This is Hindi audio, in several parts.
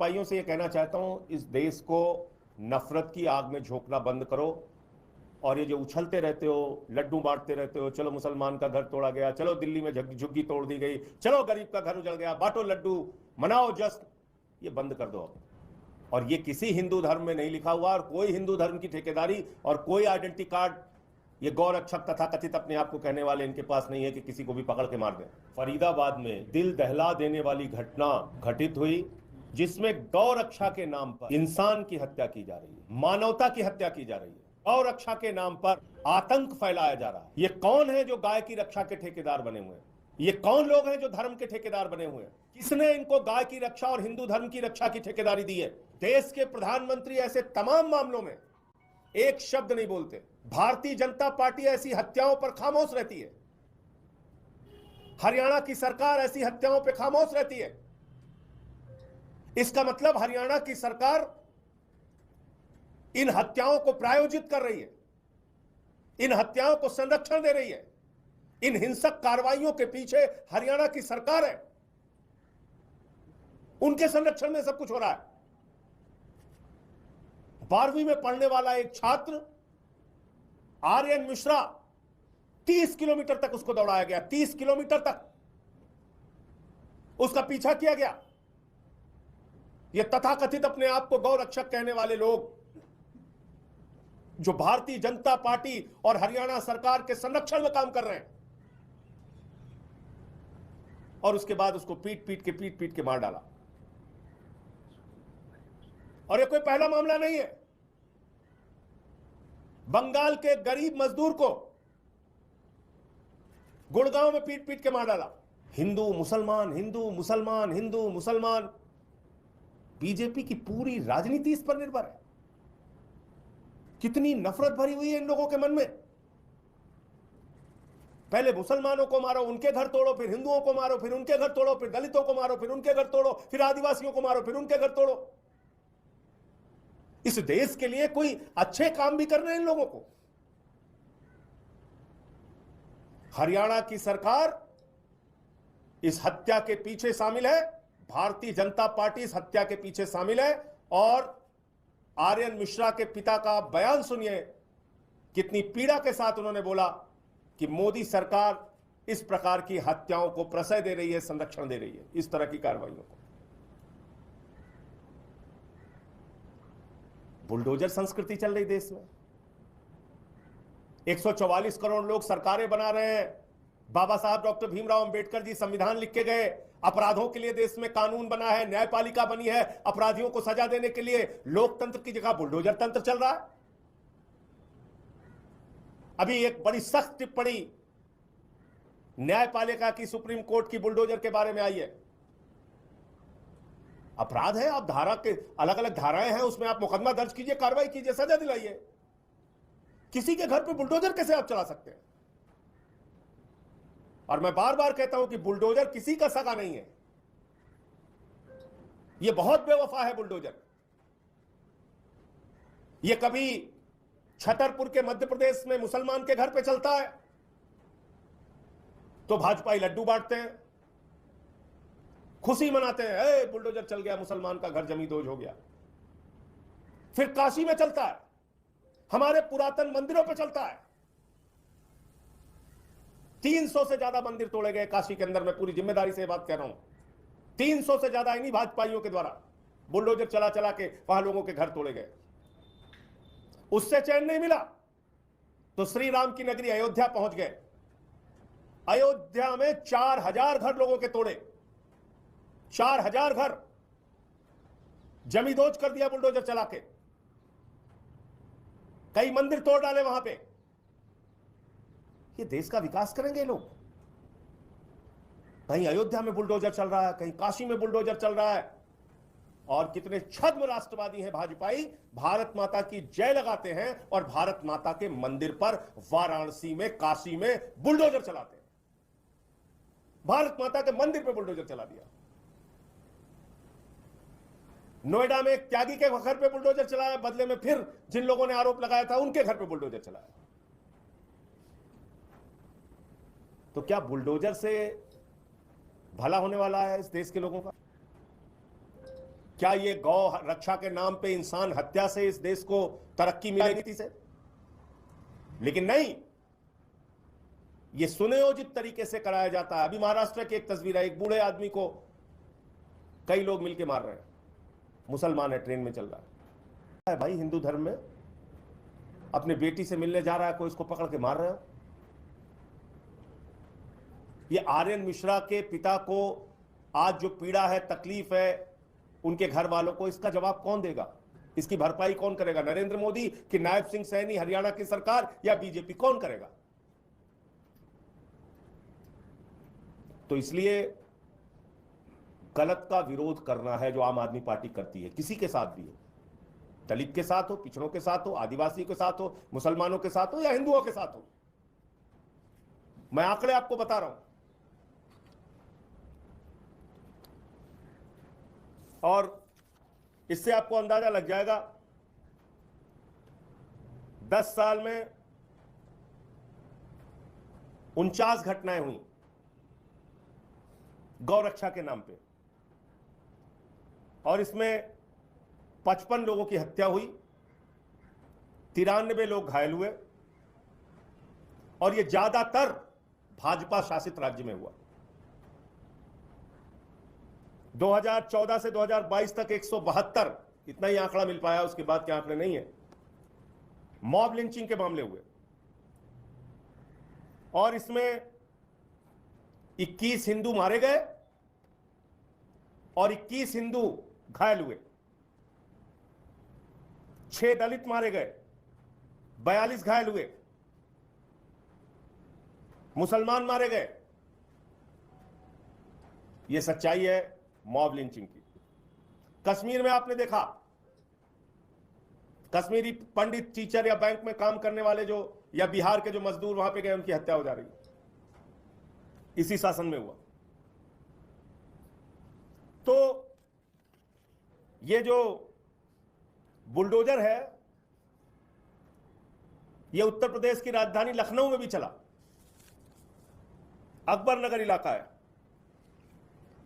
भाजपाइयों से यह कहना चाहता हूं, इस देश को नफरत की आग में झोंकना बंद करो। और ये जो उछलते रहते हो, लड्डू बांटते रहते हो, चलो मुसलमान का घर तोड़ा गया, चलो दिल्ली में झुग्गी तोड़ दी गई, चलो गरीब का घर उजड़ गया, बांटो लड्डू, मनाओ जश्न, ये बंद कर दो। और ये किसी हिंदू धर्म में नहीं लिखा हुआ, और कोई हिंदू धर्म की ठेकेदारी और कोई आइडेंटिटी कार्ड ये गौरक्षक तथा कथित अपने आप को कहने वाले इनके पास नहीं है कि किसी को भी पकड़ के मार दें। फरीदाबाद में दिल दहला देने वाली घटना घटित हुई, जिसमें गौरक्षा के नाम पर इंसान की हत्या की जा रही है, मानवता की हत्या की जा रही है, गौरक्षा के नाम पर आतंक फैलाया जा रहा है। ये कौन है जो गाय की रक्षा के ठेकेदार बने हुए हैं? ये कौन लोग हैं जो धर्म के ठेकेदार बने हुए हैं? किसने इनको गाय की रक्षा और हिंदू धर्म की रक्षा की ठेकेदारी दी है? देश के प्रधानमंत्री ऐसे तमाम मामलों में एक शब्द नहीं बोलते। भारतीय जनता पार्टी ऐसी हत्याओं पर खामोश रहती है। हरियाणा की सरकार ऐसी हत्याओं पर खामोश रहती है। इसका मतलब हरियाणा की सरकार इन हत्याओं को प्रायोजित कर रही है, इन हत्याओं को संरक्षण दे रही है। इन हिंसक कार्रवाइयों के पीछे हरियाणा की सरकार है, उनके संरक्षण में सब कुछ हो रहा है। 12वीं में पढ़ने वाला एक छात्र आर्यन मिश्रा, 30 किलोमीटर तक उसको दौड़ाया गया, 30 किलोमीटर तक उसका पीछा किया गया। ये तथाकथित अपने आप को गौरक्षक कहने वाले लोग, जो भारतीय जनता पार्टी और हरियाणा सरकार के संरक्षण में काम कर रहे हैं, और उसके बाद उसको पीट पीट के मार डाला। और ये कोई पहला मामला नहीं है। बंगाल के गरीब मजदूर को गुड़गांव में पीट पीट के मार डाला। हिंदू मुसलमान, हिंदू मुसलमान, हिंदू मुसलमान। बीजेपी की पूरी राजनीति इस पर निर्भर है। कितनी नफरत भरी हुई है इन लोगों के मन में। पहले मुसलमानों को मारो, उनके घर तोड़ो, फिर हिंदुओं को मारो, फिर उनके घर तोड़ो, फिर दलितों को मारो, फिर उनके घर तोड़ो, फिर आदिवासियों को मारो, फिर उनके घर तोड़ो। इस देश के लिए कोई अच्छे काम भी करने इन लोगों को। हरियाणा की सरकार इस हत्या के पीछे शामिल है, भारतीय जनता पार्टी इस हत्या के पीछे शामिल है। और आर्यन मिश्रा के पिता का बयान सुनिए, कितनी पीड़ा के साथ उन्होंने बोला कि मोदी सरकार इस प्रकार की हत्याओं को प्रश्रय दे रही है, संरक्षण दे रही है, इस तरह की कार्रवाइयों को। बुलडोजर संस्कृति चल रही देश में। 144 करोड़ लोग सरकारें बना रहे हैं। बाबा साहब डॉक्टर भीमराव अंबेडकर जी संविधान लिख के गए। अपराधों के लिए देश में कानून बना है, न्यायपालिका बनी है। अपराधियों को सजा देने के लिए लोकतंत्र की जगह बुलडोजर तंत्र चल रहा है। अभी एक बड़ी सख्त टिप्पणी न्यायपालिका की सुप्रीम कोर्ट की बुलडोजर के बारे में आई है। अपराध है, आप धारा के अलग अलग धाराएं हैं, उसमें आप मुकदमा दर्ज कीजिए, कार्रवाई कीजिए, सजा दिलाइए। किसी के घर पे बुलडोजर कैसे आप चला सकते हैं? और मैं बार बार कहता हूं कि बुलडोजर किसी का सगा नहीं है। यह बहुत बेवफा है बुलडोजर। यह कभी छतरपुर के मध्य प्रदेश में मुसलमान के घर पे चलता है तो भाजपाई लड्डू बांटते हैं, खुशी मनाते हैं, ए बुलडोजर चल गया, मुसलमान का घर जमींदोज हो गया। फिर काशी में चलता है, हमारे पुरातन मंदिरों पे चलता है। 300 से ज्यादा मंदिर तोड़े गए काशी के अंदर। मैं पूरी जिम्मेदारी से बात कह रहा हूं, 300 से ज्यादा इन्हीं भाजपाइयों के द्वारा बुलडोजर चला चला के वहां लोगों के घर तोड़े गए। उससे चैन नहीं मिला तो श्री राम की नगरी अयोध्या पहुंच गए। अयोध्या में 4000 घर लोगों के तोड़े, 4000 घर जमींदोज कर दिया बुलडोजर चला के। कई मंदिर तोड़ डाले वहां पे। ये देश का विकास करेंगे लोग? कहीं अयोध्या में बुलडोजर चल रहा है, कहीं काशी में बुलडोजर चल रहा है। और कितने छद्म राष्ट्रवादी हैं भाजपाई, भारत माता की जय लगाते हैं और भारत माता के मंदिर पर वाराणसी में, काशी में बुलडोजर चलाते हैं। भारत माता के मंदिर पर बुलडोजर चला दिया। नोएडा में एक त्यागी के घर पे बुलडोजर चलाया, बदले में फिर जिन लोगों ने आरोप लगाया था उनके घर पे बुलडोजर चलाया। तो क्या बुलडोजर से भला होने वाला है इस देश के लोगों का? क्या ये गौ रक्षा के नाम पे इंसान हत्या से इस देश को तरक्की मिलेगी से? लेकिन नहीं, ये सुनियोजित तरीके से कराया जाता है। अभी महाराष्ट्र की एक तस्वीर है, एक बूढ़े आदमी को कई लोग मिलकर मार रहे हैं, मुसलमान है, ट्रेन में चल रहा है भाई, हिंदू धर्म में अपने बेटी से मिलने जा रहा है, कोई इसको पकड़ के मार रहे हो। ये आर्यन मिश्रा के पिता को आज जो पीड़ा है, तकलीफ है, उनके घर वालों को, इसका जवाब कौन देगा? इसकी भरपाई कौन करेगा? नरेंद्र मोदी कि नायब सिंह सैनी, हरियाणा की सरकार, या बीजेपी? कौन करेगा? तो इसलिए गलत का विरोध करना है जो आम आदमी पार्टी करती है, किसी के साथ भी हो, दलित के साथ हो, पिछड़ों के साथ हो, आदिवासी के साथ हो, मुसलमानों के साथ हो या हिंदुओं के साथ हो। मैं आंकड़े आपको बता रहा हूं, और इससे आपको अंदाजा लग जाएगा 10 साल में 49 घटनाएं हुई गौरक्षा के नाम पे, और इसमें 55 लोगों की हत्या हुई, 93 लोग घायल हुए, और ये ज्यादातर भाजपा शासित राज्य में हुआ। 2014 से 2022 तक 172, इतना ही आंकड़ा मिल पाया, उसके बाद के आंकड़े नहीं है, मॉब लिंचिंग के मामले हुए, और इसमें 21 हिंदू मारे गए और 21 हिंदू घायल हुए, 6 दलित मारे गए, 42 घायल हुए, मुसलमान मारे गए। यह सच्चाई है मॉब लिंचिंग की। कश्मीर में आपने देखा, कश्मीरी पंडित, टीचर या बैंक में काम करने वाले जो, या बिहार के जो मजदूर वहां पे गए, उनकी हत्या हो जा रही है, इसी शासन में हुआ। तो ये जो बुलडोजर है, ये उत्तर प्रदेश की राजधानी लखनऊ में भी चला, अकबर नगर इलाका है,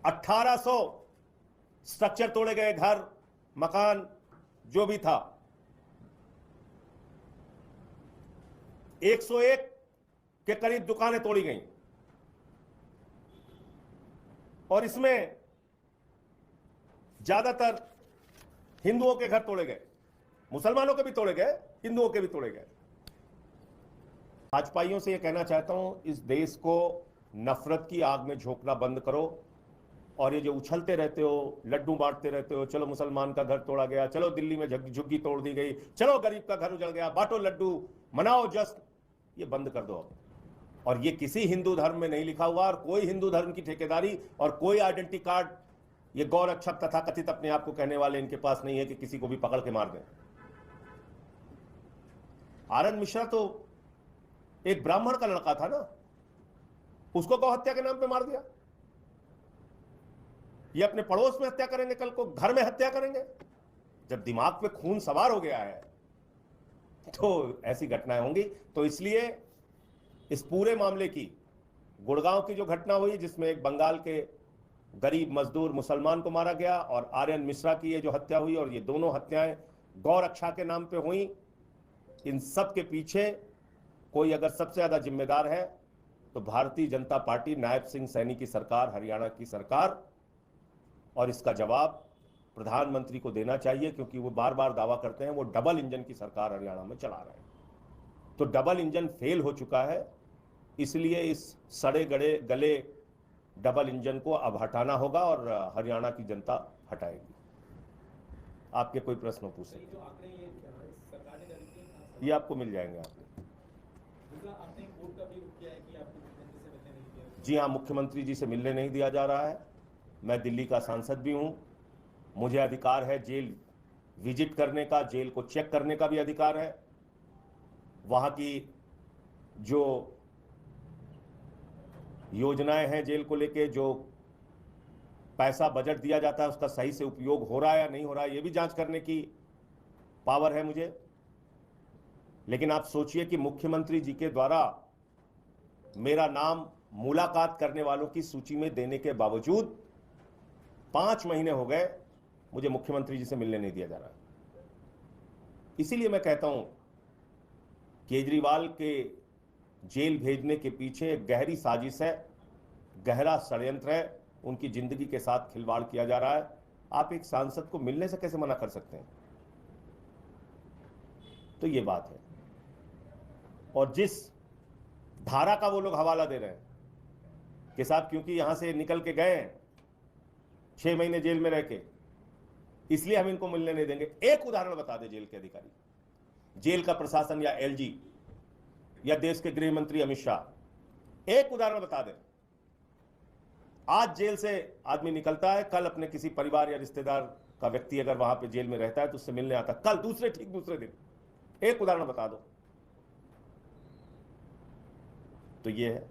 1800 स्ट्रक्चर तोड़े गए, घर, मकान जो भी था, 101 के करीब दुकानें तोड़ी गईं, और इसमें ज्यादातर हिंदुओं के घर तोड़े गए, मुसलमानों के भी तोड़े गए, हिंदुओं के भी तोड़े गए। भाजपाइयों से यह कहना चाहता हूं, इस देश को नफरत की आग में झोंकना बंद करो, और ये जो उछलते रहते हो, लड्डू बांटते रहते हो, चलो मुसलमान का घर तोड़ा गया, चलो दिल्ली में झुग्गी तोड़ दी गई, चलो गरीब का घर उजड़ गया, बांटो लड्डू, मनाओ जश्न, ये बंद कर दो। और ये किसी हिंदू धर्म में नहीं लिखा हुआ, और कोई हिंदू धर्म की ठेकेदारी और कोई आइडेंटिटी कार्ड ये गौरक्षक तथा कथित अपने आप को कहने वाले इनके पास नहीं है कि किसी को भी पकड़ के मार दें। आर्यन मिश्रा तो एक ब्राह्मण का लड़का था ना, उसको गौ हत्या के नाम पे मार दिया। ये अपने पड़ोस में हत्या करेंगे, कल को घर में हत्या करेंगे। जब दिमाग पे खून सवार हो गया है तो ऐसी घटनाएं होंगी। तो इसलिए इस पूरे मामले की, गुड़गांव की जो घटना हुई जिसमें एक बंगाल के गरीब मजदूर मुसलमान को मारा गया, और आर्यन मिश्रा की ये जो हत्या हुई, और ये दोनों हत्याएं गौ रक्षा के नाम पे हुई, इन सब के पीछे कोई अगर सबसे ज्यादा जिम्मेदार है तो भारतीय जनता पार्टी, नायब सिंह सैनी की सरकार, हरियाणा की सरकार। और इसका जवाब प्रधानमंत्री को देना चाहिए, क्योंकि वो बार बार दावा करते हैं वो डबल इंजन की सरकार हरियाणा में चला रहे हैं। तो डबल इंजन फेल हो चुका है, इसलिए इस सड़े गले डबल इंजन को अब हटाना होगा, और हरियाणा की जनता हटाएगी। आपके कोई प्रश्न पूछ सकते हैं, ये आपको मिल जाएंगे। जी हाँ, मुख्यमंत्री जी से मिलने नहीं दिया जा रहा है। मैं दिल्ली का सांसद भी हूं, मुझे अधिकार है जेल विजिट करने का, जेल को चेक करने का भी अधिकार है। वहां की जो योजनाएं हैं जेल को लेके, जो पैसा बजट दिया जाता है उसका सही से उपयोग हो रहा है या नहीं हो रहा है, ये भी जांच करने की पावर है मुझे। लेकिन आप सोचिए कि मुख्यमंत्री जी के द्वारा मेरा नाम मुलाकात करने वालों की सूची में देने के बावजूद 5 महीने हो गए मुझे मुख्यमंत्री जी से मिलने नहीं दिया जा रहा है। इसीलिए मैं कहता हूं केजरीवाल के जेल भेजने के पीछे एक गहरी साजिश है, गहरा षड्यंत्र है, उनकी जिंदगी के साथ खिलवाड़ किया जा रहा है। आप एक सांसद को मिलने से कैसे मना कर सकते हैं? तो ये बात है। और जिस धारा का वो लोग हवाला दे रहे हैं कि साहब क्योंकि यहां से निकल के गए हैं 6 महीने जेल में रह के, इसलिए हम इनको मिलने नहीं देंगे। एक उदाहरण बता दे जेल के अधिकारी, जेल का प्रशासन या एलजी या देश के गृह मंत्री अमित शाह, एक उदाहरण बता दे। आज जेल से आदमी निकलता है, कल अपने किसी परिवार या रिश्तेदार का व्यक्ति अगर वहां पे जेल में रहता है तो उससे मिलने आता, कल ठीक दूसरे दिन। एक उदाहरण बता दो। तो ये है।